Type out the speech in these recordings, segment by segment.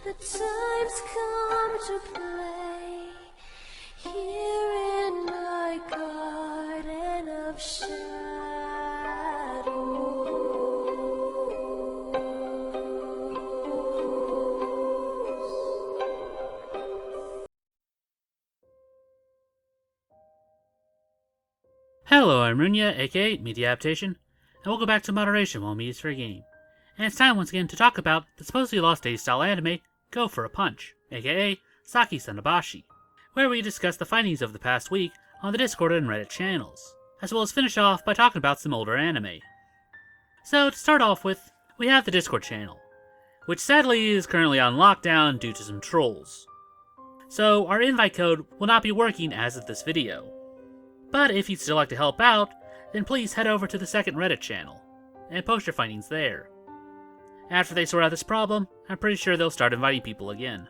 The time's come to play here in my garden of Hello, I'm Runya, aka Media Adaptation, and welcome back to Moderation while Media's Fair Game. And it's time once again to talk about the supposedly lost age style anime Go for a Punch, aka Saki Sanobashi, where we discuss the findings of the past week on the Discord and Reddit channels, as well as finish off by talking about some older anime. So to start off with, we have the Discord channel, which sadly is currently on lockdown due to some trolls. So our invite code will not be working as of this video. But if you'd still like to help out, then please head over to the second Reddit channel, and post your findings there. After they sort out this problem, I'm pretty sure they'll start inviting people again.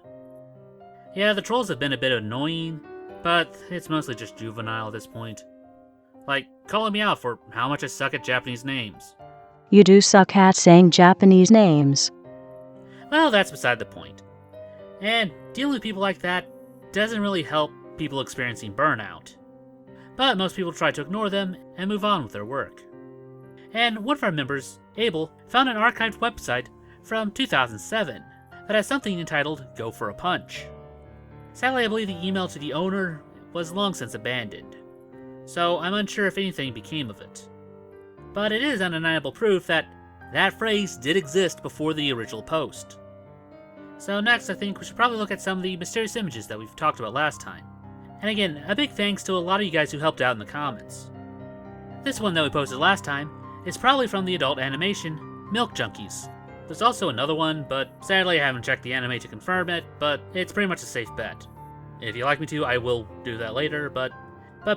Yeah, the trolls have been a bit annoying, but it's mostly just juvenile at this point. Like, calling me out for how much I suck at Japanese names. You do suck at saying Japanese names. Well, that's beside the point. And dealing with people like that doesn't really help people experiencing burnout. But most people try to ignore them and move on with their work. And one of our members, Abel, found an archived website from 2007 that has something entitled Go for a Punch. Sadly, I believe the email to the owner was long since abandoned, so I'm unsure if anything became of it. But it is undeniable proof that that phrase did exist before the original post. So next, I think we should probably look at some of the mysterious images that we've talked about last time. And again, a big thanks to a lot of you guys who helped out in the comments. This one that we posted last time is probably from the adult animation Milk Junkies. There's also another one, but sadly I haven't checked the anime to confirm it, but it's pretty much a safe bet. If you'd like me to, I will do that later, but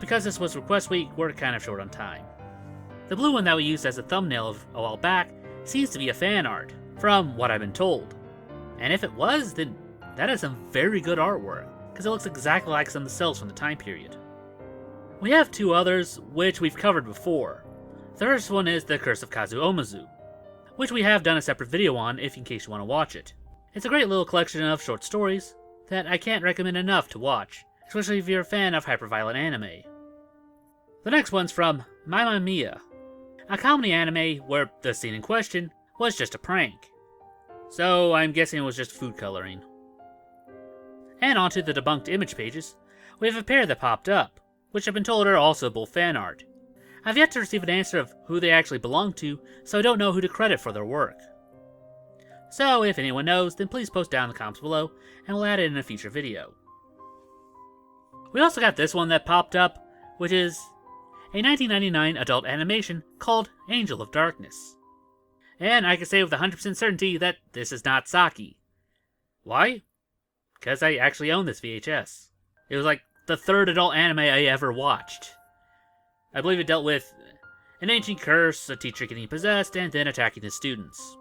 because this was request week, we're kind of short on time. The blue one that we used as a thumbnail a while back seems to be a fan art, from what I've been told. And if it was, then that is some very good artwork, because it looks exactly like some of the cells from the time period. We have two others, which we've covered before. The first one is The Curse of Kazu Omazu, which we have done a separate video on in case you want to watch it. It's a great little collection of short stories that I can't recommend enough to watch, especially if you're a fan of hyperviolent anime. The next one's from Mamma Mia, a comedy anime where the scene in question was just a prank. So I'm guessing it was just food coloring. And onto the debunked image pages, we have a pair that popped up, which I've been told are also both fan art. I've yet to receive an answer of who they actually belong to, so I don't know who to credit for their work. So if anyone knows, then please post down in the comments below, and we'll add it in a future video. We also got this one that popped up, which is a 1999 adult animation called Angel of Darkness. And I can say with 100% certainty that this is not Saki. Why? Because I actually own this VHS. It was like the third adult anime I ever watched. I believe it dealt with an ancient curse, a teacher getting possessed, and then attacking his students.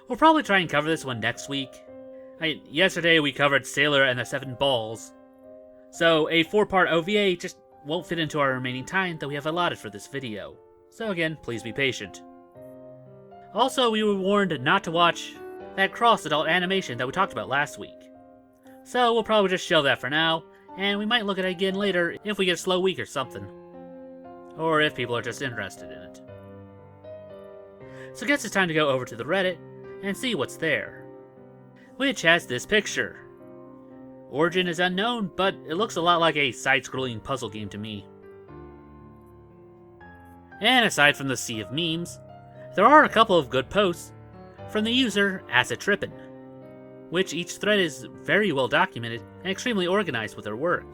We'll probably try and cover this one next week. Yesterday we covered Sailor and the Seven Balls, so a 4-part OVA just won't fit into our remaining time that we have allotted for this video. So again, please be patient. Also, we were warned not to watch that cross-adult animation that we talked about last week. So we'll probably just shelve that for now, and we might look at it again later if we get a slow week or something. Or if people are just interested in it. So I guess it's time to go over to the Reddit and see what's there. Which has this picture. Origin is unknown, but it looks a lot like a side-scrolling puzzle game to me. And aside from the sea of memes, there are a couple of good posts from the user Acid Trippin', which each thread is very well documented and extremely organized with their work.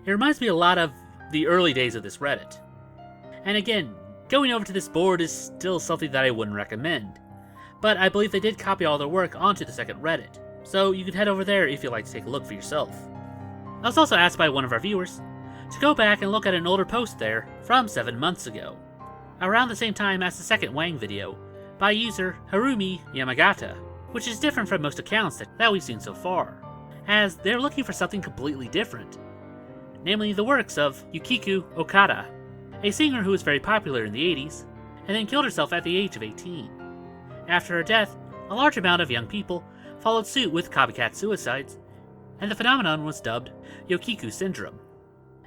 It reminds me a lot of the early days of this Reddit. And again, going over to this board is still something that I wouldn't recommend, but I believe they did copy all their work onto the second Reddit, so you can head over there if you'd like to take a look for yourself. I was also asked by one of our viewers to go back and look at an older post there from 7 months ago, around the same time as the second Wang video, by user Harumi Yamagata, which is different from most accounts that we've seen so far, as they're looking for something completely different, namely the works of Yukiku Okada, a singer who was very popular in the 80s, and then killed herself at the age of 18. After her death, a large amount of young people followed suit with copycat suicides, and the phenomenon was dubbed Yokiku Syndrome.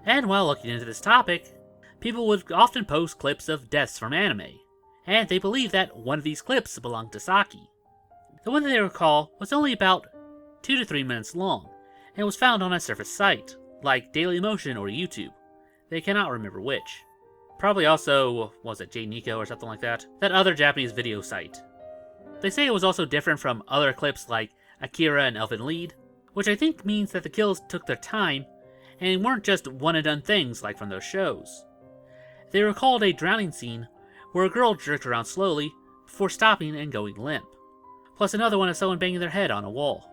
And while looking into this topic, people would often post clips of deaths from anime, and they believed that one of these clips belonged to Saki. The one that they recall was only about 2 to 3 minutes long, and was found on a surface site, like Dailymotion or YouTube. They cannot remember which. Probably also, was it JNico or something like that? That other Japanese video site. They say it was also different from other clips like Akira and Elfen Lied, which I think means that the kills took their time, and weren't just one-and-done things like from those shows. They recalled a drowning scene where a girl jerked around slowly before stopping and going limp, plus another one of someone banging their head on a wall.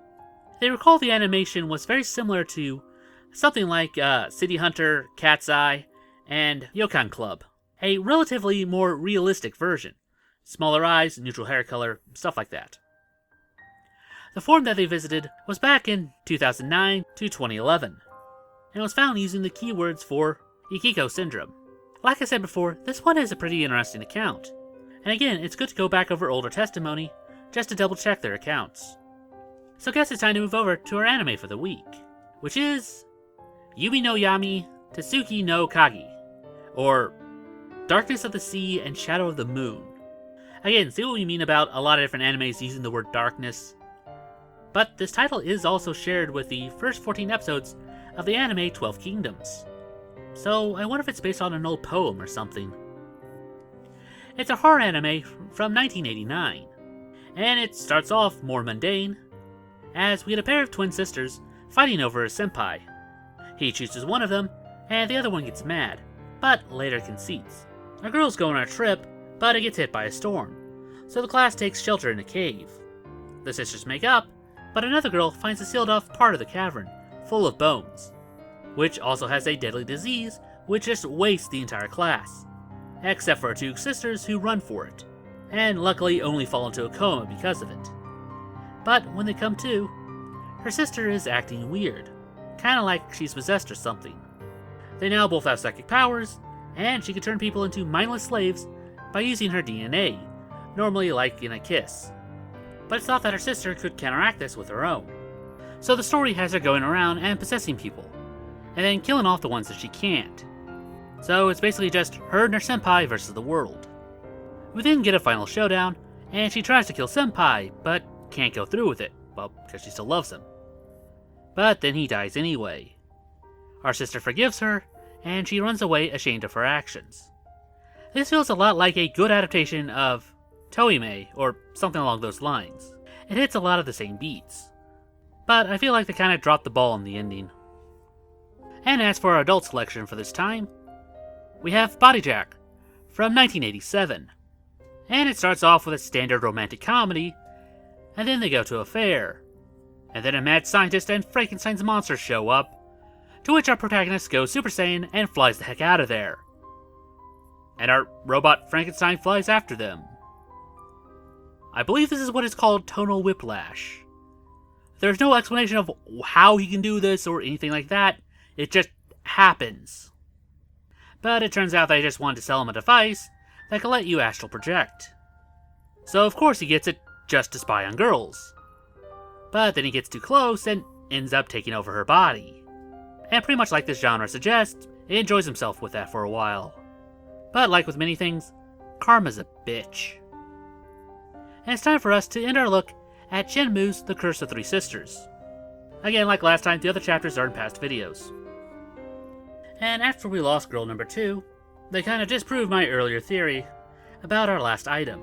They recall the animation was very similar to something like City Hunter, Cat's Eye, and Yokon Club, a relatively more realistic version. Smaller eyes, neutral hair color, stuff like that. The forum that they visited was back in 2009 to 2011, and was found using the keywords for Yokiku Syndrome. Like I said before, this one is a pretty interesting account, and again, it's good to go back over older testimony just to double check their accounts. So I guess it's time to move over to our anime for the week, which is Yumi no Yami Tetsuki no Kagi, or Darkness of the Sea and Shadow of the Moon. Again, see what we mean about a lot of different animes using the word darkness. But this title is also shared with the first 14 episodes of the anime 12 Kingdoms. So I wonder if it's based on an old poem or something. It's a horror anime from 1989, and it starts off more mundane, as we get a pair of twin sisters fighting over a senpai. He chooses one of them, and the other one gets mad, but later concedes. A girl's going on a trip, but it gets hit by a storm, so the class takes shelter in a cave. The sisters make up, but another girl finds a sealed off part of the cavern, full of bones, which also has a deadly disease which just wastes the entire class, except for her two sisters who run for it, and luckily only fall into a coma because of it. But when they come to, her sister is acting weird, kinda like she's possessed or something. They now both have psychic powers, and she can turn people into mindless slaves by using her DNA, normally like in a kiss. But it's thought that her sister could counteract this with her own. So the story has her going around and possessing people, and then killing off the ones that she can't. So it's basically just her and her senpai versus the world. We then get a final showdown, and she tries to kill senpai, but can't go through with it, well, because she still loves him. But then he dies anyway. Our sister forgives her, and she runs away ashamed of her actions. This feels a lot like a good adaptation of Toime, or something along those lines. It hits a lot of the same beats, but I feel like they kinda dropped the ball in the ending. And as for our adult selection for this time, we have Body Jack from 1987. And it starts off with a standard romantic comedy, and then they go to a fair, and then a mad scientist and Frankenstein's monster show up, to which our protagonist goes Super Saiyan and flies the heck out of there. And our robot Frankenstein flies after them. I believe this is what is called tonal whiplash. There's no explanation of how he can do this or anything like that, it just happens. But it turns out they just wanted to sell him a device that can let you astral project. So of course he gets it just to spy on girls. But then he gets too close and ends up taking over her body. And pretty much like this genre suggests, he enjoys himself with that for a while. But like with many things, karma's a bitch. And it's time for us to end our look at Shenmue's The Curse of Three Sisters. Again, like last time, the other chapters are in past videos. And after we lost girl number 2, they kinda disproved my earlier theory about our last item.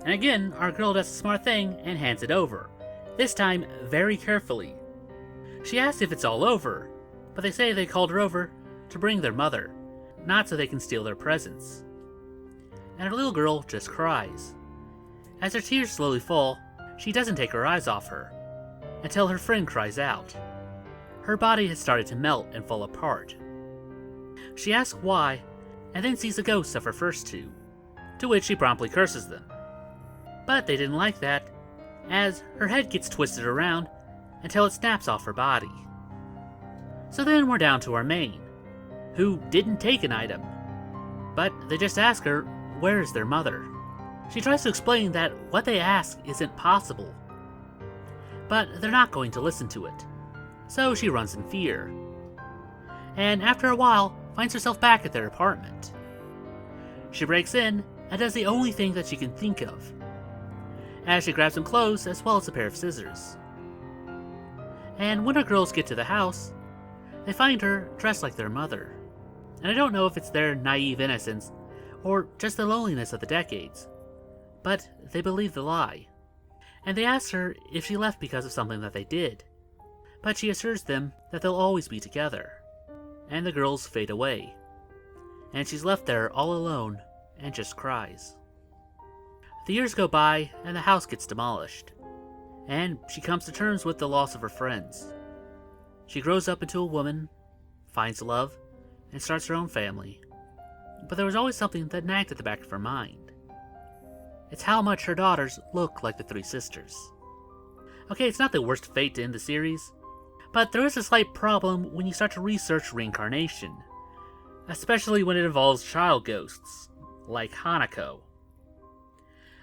And again, our girl does a smart thing and hands it over, this time very carefully. She asks if it's all over, but they say they called her over to bring their mother, not so they can steal their presents. And her little girl just cries. As her tears slowly fall, she doesn't take her eyes off her, until her friend cries out. Her body has started to melt and fall apart. She asks why, and then sees the ghosts of her first two, to which she promptly curses them. But they didn't like that, as her head gets twisted around until it snaps off her body. So then we're down to our main, who didn't take an item, but they just ask her where is their mother. She tries to explain that what they ask isn't possible. but they're not going to listen to it. So she runs in fear. And after a while, finds herself back at their apartment. She breaks in and does the only thing that she can think of, as she grabs some clothes as well as a pair of scissors. And when her girls get to the house, they find her dressed like their mother. And I don't know if it's their naive innocence or just the loneliness of the decades, but they believe the lie. And they ask her if she left because of something that they did, but she assures them that they'll always be together. And the girls fade away, and she's left there all alone and just cries. The years go by and the house gets demolished, and she comes to terms with the loss of her friends. She grows up into a woman, finds love, and starts her own family. But there was always something that nagged at the back of her mind. It's how much her daughters look like the three sisters. Okay, it's not the worst fate to end the series, but there is a slight problem when you start to research reincarnation, especially when it involves child ghosts, like Hanako.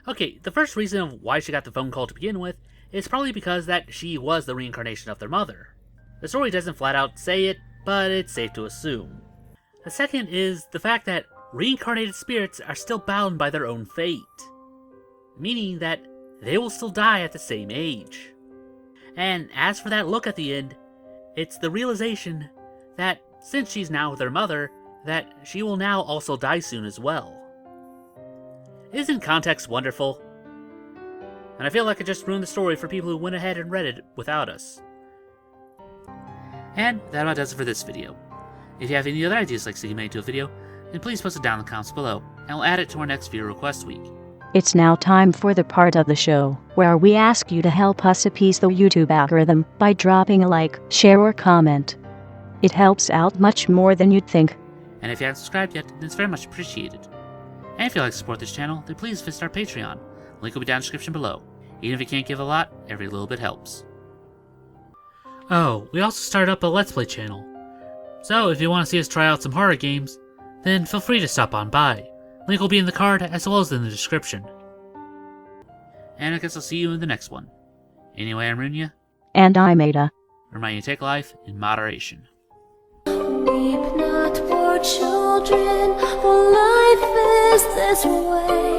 Okay, the first reason of why she got the phone call to begin with is probably because that she was the reincarnation of their mother. The story doesn't flat out say it, but it's safe to assume. The second is the fact that reincarnated spirits are still bound by their own fate, meaning that they will still die at the same age. And as for that look at the end, it's the realization that since she's now their mother, that she will now also die soon as well. Isn't context wonderful? And I feel like I just ruined the story for people who went ahead and read it without us. And that about does it for this video. If you have any other ideas like see made to a video, then please post it down in the comments below, and we'll add it to our next viewer request week. It's now time for the part of the show where we ask you to help us appease the YouTube algorithm by dropping a like, share, or comment. It helps out much more than you'd think. And if you haven't subscribed yet, then it's very much appreciated. And if you'd like to support this channel, then please visit our Patreon. Link will be down in the description below. Even if you can't give a lot, every little bit helps. Oh, we also started up a Let's Play channel. So if you want to see us try out some horror games, then feel free to stop on by. Link will be in the card as well as in the description. And I guess I'll see you in the next one. Anyway, I'm Runya. And I'm Ada. Remind you to take life in moderation. Weep not, poor children, for life is this way.